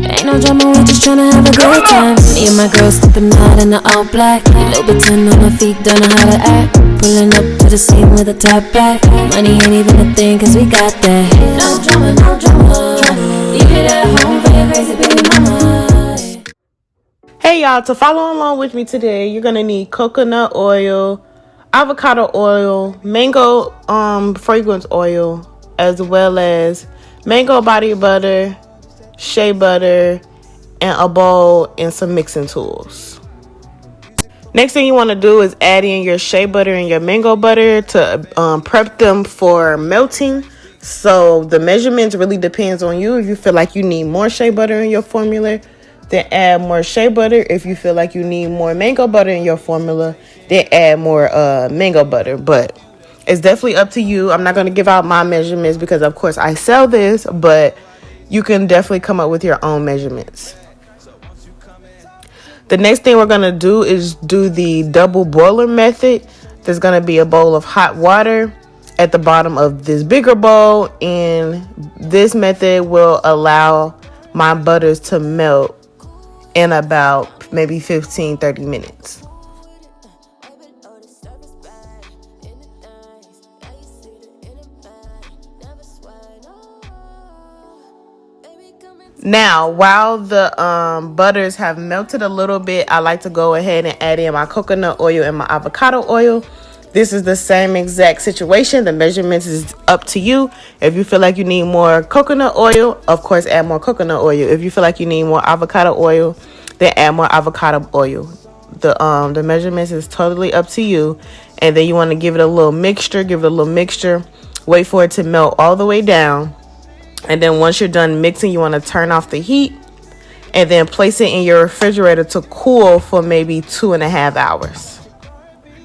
Ain't no drama, we just tryna have a good time. Me and my girls stepping out in the all black. Louboutin on my feet, don't know how to act. Pulling up to the scene with a top back. Money ain't even a thing, cause we got that. No drama, no drama. Leave it at home for your crazy baby mama. Hey y'all, to follow along with me today, you're gonna need coconut oil, avocado oil, mango fragrance oil, as well as mango body butter, shea butter, and a bowl and some mixing tools. Next thing you want to do is add in your shea butter and your mango butter to prep them for melting. So the measurements really depends on you. If you feel like you need more shea butter in your formula, then add more shea butter. If you feel like you need more mango butter in your formula, then add more mango butter. But it's definitely up to you. I'm not going to give out my measurements because, of course, I sell this, but you can definitely come up with your own measurements. The next thing we're going to do is do the double boiler method. There's going to be a bowl of hot water at the bottom of this bigger bowl, and this method will allow my butters to melt in about maybe 15-30 minutes. Now, while the butters have melted a little bit, I like to go ahead and add in my coconut oil and my avocado oil. This is the same exact situation. The measurements is up to you. If you feel like you need more coconut oil, of course, add more coconut oil. If you feel like you need more avocado oil, then add more avocado oil. The measurements is totally up to you. And then you want to give it a little mixture. Wait for it to melt all the way down. And then once you're done mixing, you want to turn off the heat and then place it in your refrigerator to cool for maybe 2.5 hours.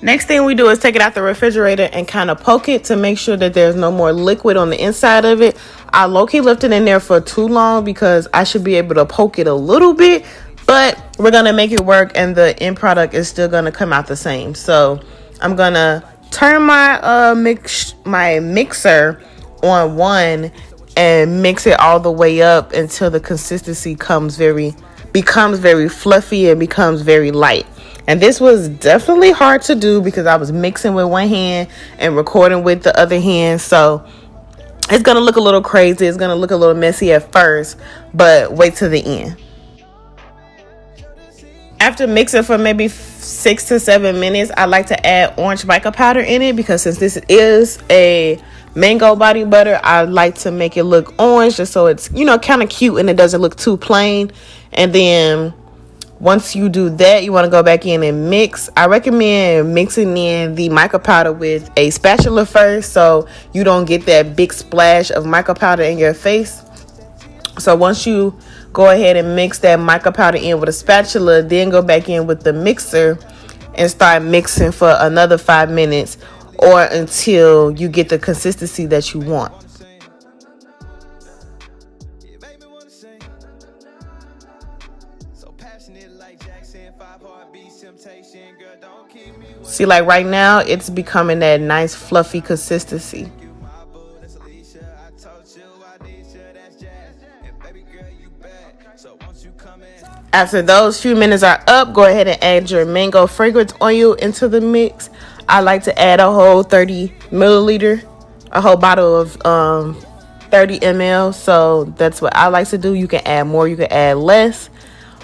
Next thing we do is take it out the refrigerator and kind of poke it to make sure that there's no more liquid on the inside of it. I low-key left it in there for too long because I should be able to poke it a little bit, but we're going to make it work and the end product is still going to come out the same. So I'm going to turn my mixer on 1 and mix it all the way up until the consistency becomes very fluffy and becomes very light. And this was definitely hard to do because I was mixing with one hand and recording with the other hand. So it's going to look a little crazy. It's going to look a little messy at first, but wait till the end. After mixing for maybe 6 to 7 minutes, I like to add orange mica powder in it because since this is a mango body butter, I like to make it look orange just so it's, kind of cute and it doesn't look too plain. And then once you do that, you want to go back in and mix. I recommend mixing in the mica powder with a spatula first so you don't get that big splash of mica powder in your face. So once you go ahead and mix that mica powder in with a spatula, then go back in with the mixer and start mixing for another 5 minutes or until you get the consistency that you want. See, like right now, it's becoming that nice fluffy consistency. After those few minutes are up, go ahead and add your mango fragrance oil into the mix. I like to add a whole 30 milliliter, a whole bottle of 30 ml. So that's what I like to do. You can add more, you can add less,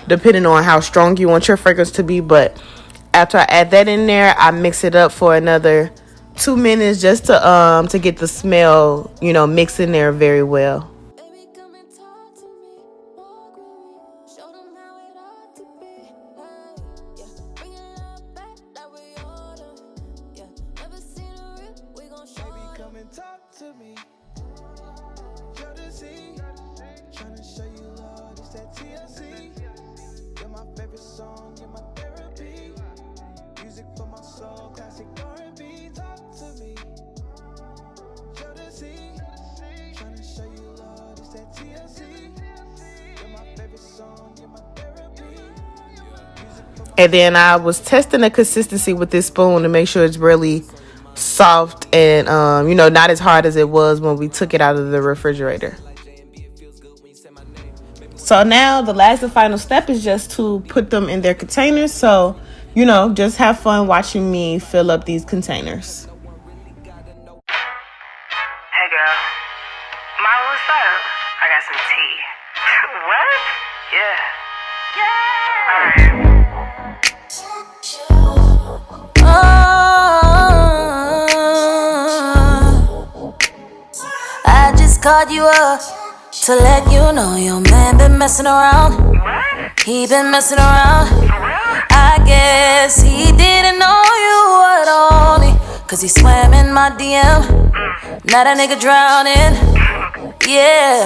depending on how strong you want your fragrance to be. But after I add that in there, I mix it up for another 2 minutes just to get the smell, mixed in there very well. And then I was testing the consistency with this spoon to make sure it's really soft and, not as hard as it was when we took it out of the refrigerator. So now the last and final step is just to put them in their containers. So, you know, just have fun watching me fill up these containers. Hey girl, Mama, what's up? I got some tea. What? Yeah. Alright. I just called you up to let you know your man been messing around. What? He been messing around. I guess he didn't know you at all. Cause he swam in my DM. Now that nigga drowning. Yeah.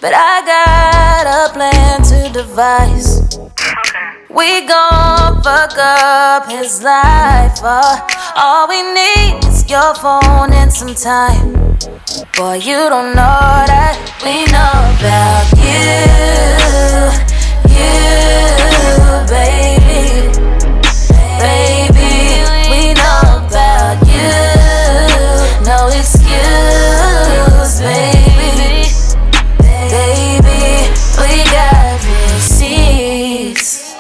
But I got a plan to devise. We gon' fuck up his life. All we need is your phone and some time. Boy, you don't know that we know about you, baby. Baby, we know about you. No excuse, baby. Baby, we got receipts.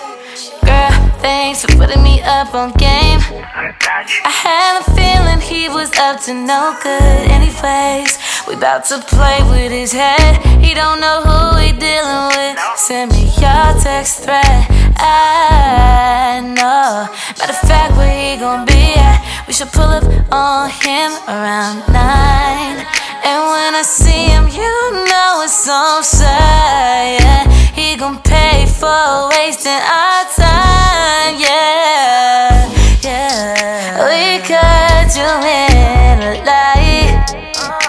Girl, thanks for putting me up on game. I had a feeling he was up to no good anyways. We about to play with his head. He don't know who he dealing with. Send me your text thread. I know. Matter of fact, where he gon' be at? We should pull up on him around 9. And when I see him, you know it's on side. Yeah. He gon' pay for wasting our time. Yeah, yeah. We cut you in a light,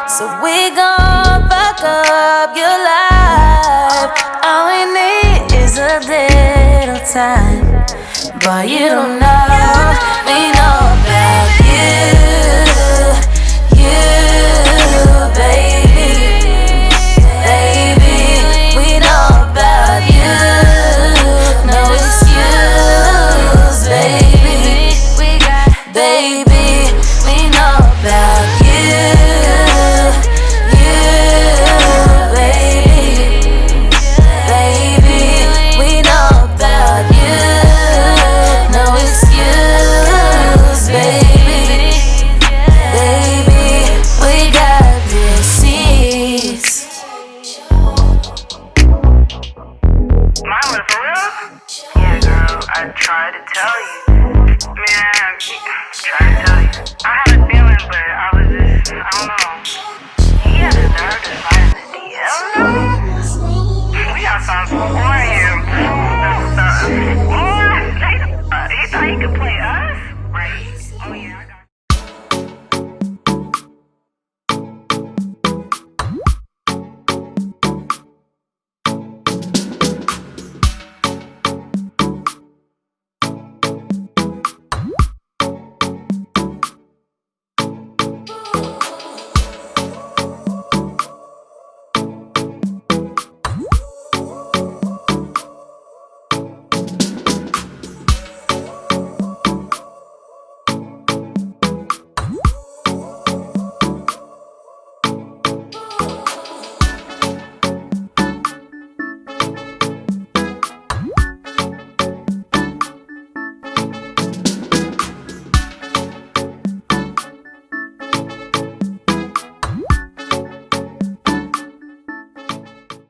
so we gon' fuck up your life. All we need is a little time. But you don't know, we know about you, baby. Baby, we know about you. No excuse, baby. Baby, we know about you, baby. Baby, we know about you. No excuse, baby. Baby, we got receipts. Mama, for real? Yeah, girl, I tried to tell you. Man, I tried to tell you. I had a feeling, but I was just, I don't know. He had the nerve to slide in the DM. We got something for